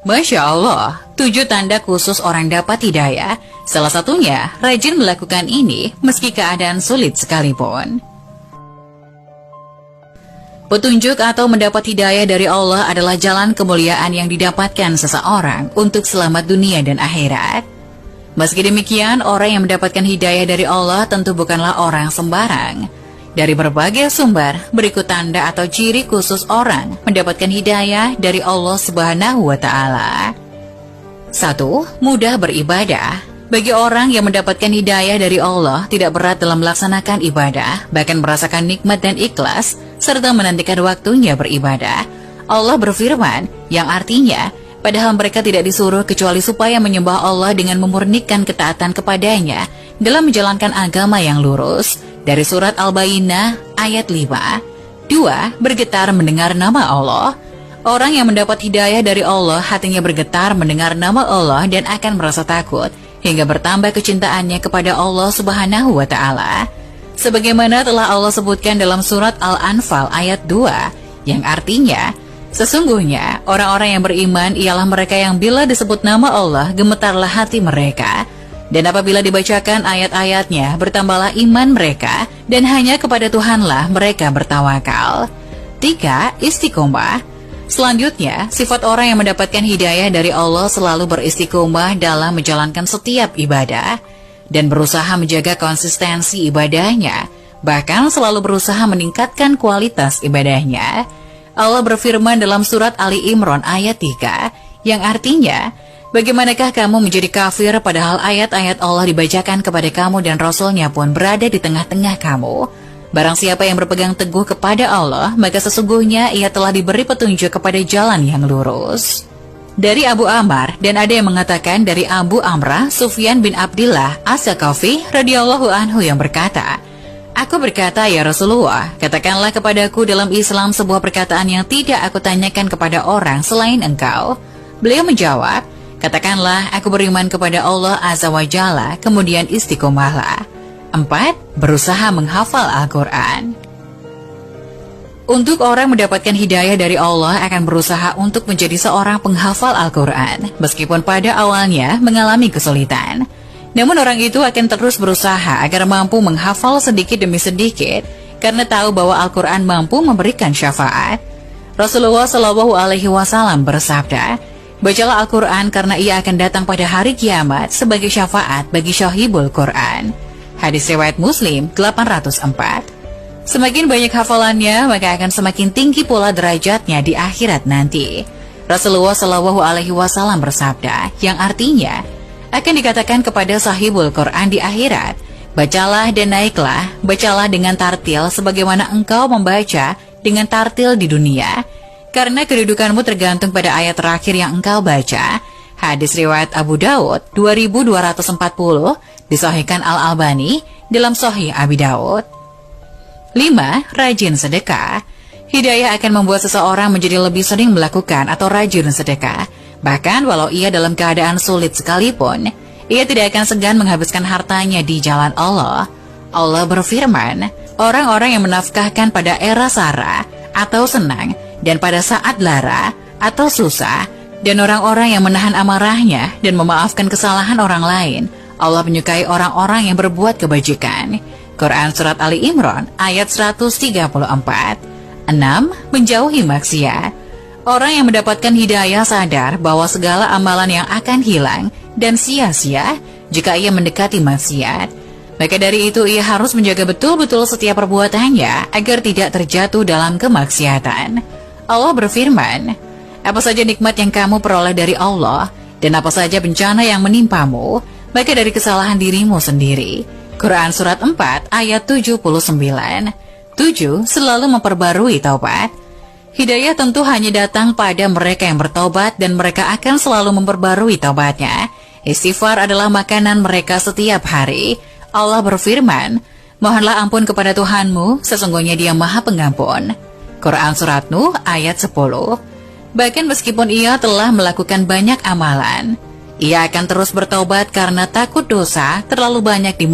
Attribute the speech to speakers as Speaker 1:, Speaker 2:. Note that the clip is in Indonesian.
Speaker 1: Masya Allah, 7 tanda khusus orang dapat hidayah. Salah satunya, rajin melakukan ini meski keadaan sulit sekalipun. Petunjuk atau mendapat hidayah dari Allah adalah jalan kemuliaan yang didapatkan seseorang untuk selamat dunia dan akhirat. Meski demikian, orang yang mendapatkan hidayah dari Allah tentu bukanlah orang sembarang. Dari berbagai sumber, berikut tanda atau ciri khusus orang mendapatkan hidayah dari Allah Subhanahu wa Ta'ala. 1. Mudah beribadah. Bagi orang yang mendapatkan hidayah dari Allah, tidak berat dalam melaksanakan ibadah, bahkan merasakan nikmat dan ikhlas, serta menantikan waktunya beribadah. Allah berfirman, yang artinya, padahal mereka tidak disuruh kecuali supaya menyembah Allah dengan memurnikan ketaatan kepadanya dalam menjalankan agama yang lurus. Dari surat Al-Bayyinah ayat 5. 2. Bergetar mendengar nama Allah. Orang yang mendapat hidayah dari Allah hatinya bergetar mendengar nama Allah dan akan merasa takut hingga bertambah kecintaannya kepada Allah Subhanahu wa Ta'ala. Sebagaimana telah Allah sebutkan dalam surat Al-Anfal ayat 2, yang artinya, sesungguhnya orang-orang yang beriman ialah mereka yang bila disebut nama Allah gemetarlah hati mereka. Dan apabila dibacakan ayat-ayatnya, bertambahlah iman mereka, dan hanya kepada Tuhanlah mereka bertawakal. 3. Istiqomah. Selanjutnya, sifat orang yang mendapatkan hidayah dari Allah selalu beristiqomah dalam menjalankan setiap ibadah, dan berusaha menjaga konsistensi ibadahnya, bahkan selalu berusaha meningkatkan kualitas ibadahnya. Allah berfirman dalam surat Ali Imran ayat 3, yang artinya, bagaimanakah kamu menjadi kafir padahal ayat-ayat Allah dibacakan kepada kamu dan Rasul-Nya pun berada di tengah-tengah kamu? Barang siapa yang berpegang teguh kepada Allah, maka sesungguhnya ia telah diberi petunjuk kepada jalan yang lurus. Dari Abu Ammar, dan ada yang mengatakan dari Abu Amrah, Sufyan bin Abdillah As-Saqafi radhiyallahu anhu yang berkata, aku berkata, ya Rasulullah, katakanlah kepadaku dalam Islam sebuah perkataan yang tidak aku tanyakan kepada orang selain engkau. Beliau menjawab, katakanlah, aku beriman kepada Allah Azza wa Jalla, kemudian istiqomahlah. 4. Berusaha menghafal Al-Quran. Untuk orang mendapatkan hidayah dari Allah akan berusaha untuk menjadi seorang penghafal Al-Quran, meskipun pada awalnya mengalami kesulitan. Namun orang itu akan terus berusaha agar mampu menghafal sedikit demi sedikit, karena tahu bahwa Al-Quran mampu memberikan syafaat. Rasulullah SAW bersabda, bacalah Al-Quran karena ia akan datang pada hari kiamat sebagai syafaat bagi syahibul Quran. Hadis riwayat Muslim 804. Semakin banyak hafalannya, maka akan semakin tinggi pula derajatnya di akhirat nanti. Rasulullah SAW bersabda, yang artinya, akan dikatakan kepada sahibul Quran di akhirat, bacalah dan naiklah, bacalah dengan tartil sebagaimana engkau membaca dengan tartil di dunia, karena kedudukanmu tergantung pada ayat terakhir yang engkau baca. Hadis riwayat Abu Daud 2240, disahihkan Al-Albani dalam Sahih Abi Daud. 5. Rajin sedekah. Hidayah akan membuat seseorang menjadi lebih sering melakukan atau rajin sedekah. Bahkan walau ia dalam keadaan sulit sekalipun, ia tidak akan segan menghabiskan hartanya di jalan Allah. Allah berfirman, orang-orang yang menafkahkan pada era sara atau senang, dan pada saat lara atau susah, dan orang-orang yang menahan amarahnya dan memaafkan kesalahan orang lain, Allah menyukai orang-orang yang berbuat kebajikan. Quran Surat Ali Imran ayat 134. 6. Menjauhi maksiat. Orang yang mendapatkan hidayah sadar bahwa segala amalan yang akan hilang dan sia-sia jika ia mendekati maksiat. Maka dari itu ia harus menjaga betul-betul setiap perbuatannya agar tidak terjatuh dalam kemaksiatan. Allah berfirman, apa saja nikmat yang kamu peroleh dari Allah, dan apa saja bencana yang menimpamu, maka dari kesalahan dirimu sendiri. Quran Surat 4 ayat 79. 7. Selalu memperbarui taubat. Hidayah tentu hanya datang pada mereka yang bertaubat, dan mereka akan selalu memperbarui taubatnya. Istighfar adalah makanan mereka setiap hari. Allah berfirman, mohonlah ampun kepada Tuhanmu, sesungguhnya Dia Maha Pengampun. Quran Surat Nuh ayat 10. Bahkan meskipun ia telah melakukan banyak amalan, ia akan terus bertaubat karena takut dosa terlalu banyak